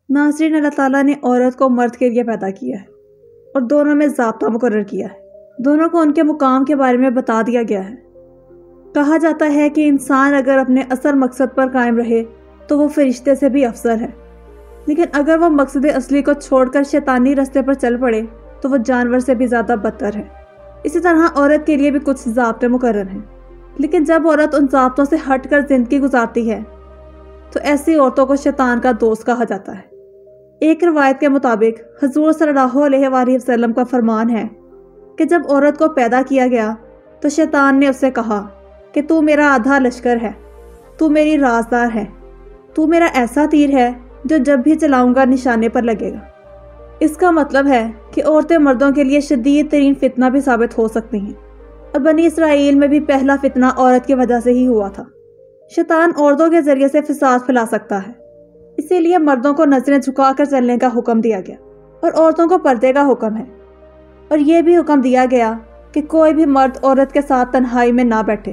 नाज़रीन, अल्लाह ताला ने औरत को मर्द के लिए पैदा किया है और दोनों में ज़ाब्ता मुकर्रर किया है। दोनों को उनके मुकाम के बारे में बता दिया गया है। कहा जाता है कि इंसान अगर अपने असल मकसद पर कायम रहे तो वो फरिश्ते से भी अफसर है, लेकिन अगर वो मकसद असली को छोड़कर शैतानी रास्ते पर चल पड़े तो वो जानवर से भी ज़्यादा बदतर है। इसी तरह औरत के लिए भी कुछ ज़ाब्ते मुकर्रर हैं, लेकिन जब औरत उन ज़ाब्तों से हटकर ज़िंदगी गुजारती है तो ऐसी औरतों को शैतान का दोस्त कहा जाता है। एक रवायत के मुताबिक हुज़ूर सल्लल्लाहु अलैहि वसल्लम का फरमान है कि जब औरत को पैदा किया गया तो शैतान ने उससे कहा कि तू मेरा आधा लश्कर है, तू मेरी राजदार है, तू मेरा ऐसा तीर है जो जब भी चलाऊंगा निशाने पर लगेगा। इसका मतलब है कि औरतें मर्दों के लिए शदीद तरीन फितना भी साबित हो सकती हैं, और बनी इसराइल में भी पहला फितना औरत की वजह से ही हुआ था। शैतान औरतों के जरिए से फसाद फैला सकता है, इसीलिए मर्दों को नजरें झुकाकर चलने का हुक्म दिया गया और औरतों को पर्दे का हुक्म है। और यह भी हुक्म दिया गया कि कोई भी मर्द औरत के साथ तन्हाई में ना बैठे।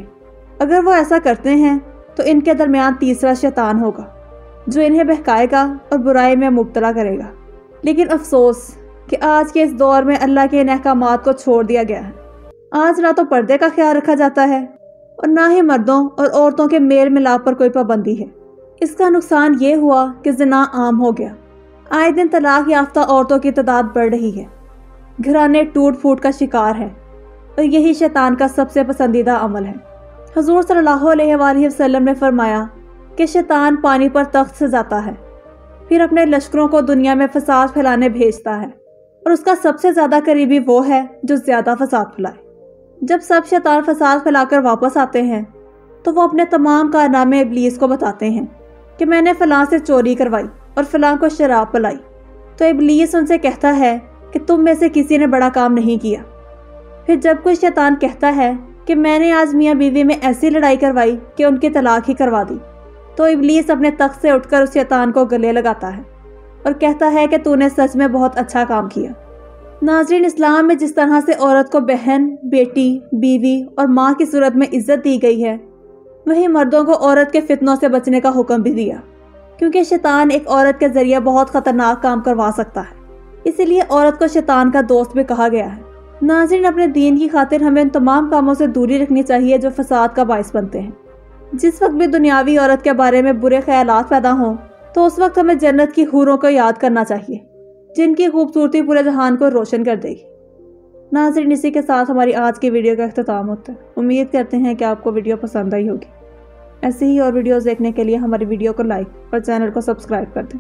अगर वो ऐसा करते हैं तो इनके दरमियान तीसरा शैतान होगा जो इन्हें बहकाएगा और बुराई में मुब्तला करेगा। लेकिन अफसोस कि आज के इस दौर में अल्लाह के इन अहकामात को छोड़ दिया गया है। आज ना तो पर्दे का ख्याल रखा जाता है और ना ही मर्दों और औरतों के मेल मिलाप पर कोई पाबंदी है। इसका नुकसान ये हुआ कि ज़िना आम हो गया। आए दिन तलाक याफ्ता औरतों की तादाद बढ़ रही है। घराने टूट फूट का शिकार है और यही शैतान का सबसे पसंदीदा अमल है। हुज़ूर सल्लल्लाहु अलैहि वसल्लम ने फरमाया कि शैतान पानी पर तख्त से जाता है, फिर अपने लश्करों को दुनिया में फसाद फैलाने भेजता है, और उसका सबसे ज़्यादा करीबी वो है जो ज़्यादा फसाद फैलाए। जब सब शैतान फसाद फैलाकर वापस आते हैं तो वो अपने तमाम कारनामे इब्लीस को बताते हैं कि मैंने फ़लाँ से चोरी करवाई और फ़लाँ को शराब पिलाई। तो इब्लीस उनसे कहता है कि तुम में से किसी ने बड़ा काम नहीं किया। फिर जब कोई शैतान कहता है कि मैंने आज मियाँ बीवी में ऐसी लड़ाई करवाई कि उनकी तलाक ही करवा दी, तो इब्लीस अपने तख्त से उठकर उस शैतान को गले लगाता है और कहता है कि तूने सच में बहुत अच्छा काम किया। नाज़रीन, इस्लाम में जिस तरह से औरत को बहन, बेटी, बीवी और माँ की सूरत में इज्जत दी गई है, वहीं मर्दों को औरत के फितनों से बचने का हुक्म भी दिया, क्योंकि शैतान एक औरत के जरिए बहुत ख़तरनाक काम करवा सकता है। इसीलिए औरत को शैतान का दोस्त भी कहा गया है। नाज़रीन, अपने दीन की खातिर हमें उन तमाम कामों से दूरी रखनी चाहिए जो फसाद का बाइस बनते हैं। जिस वक्त भी दुनियावी औरत के बारे में बुरे ख्यालात पैदा हों तो उस वक्त हमें जन्नत की हूरों को याद करना चाहिए, जिनकी खूबसूरती पूरे जहान को रोशन कर देगी। नाज़रीन, इसी के साथ हमारी आज की वीडियो का इख्तिताम होता है। उम्मीद करते हैं कि आपको वीडियो पसंद आई होगी। ऐसे ही और वीडियोस देखने के लिए हमारी वीडियो को लाइक और चैनल को सब्सक्राइब कर दें।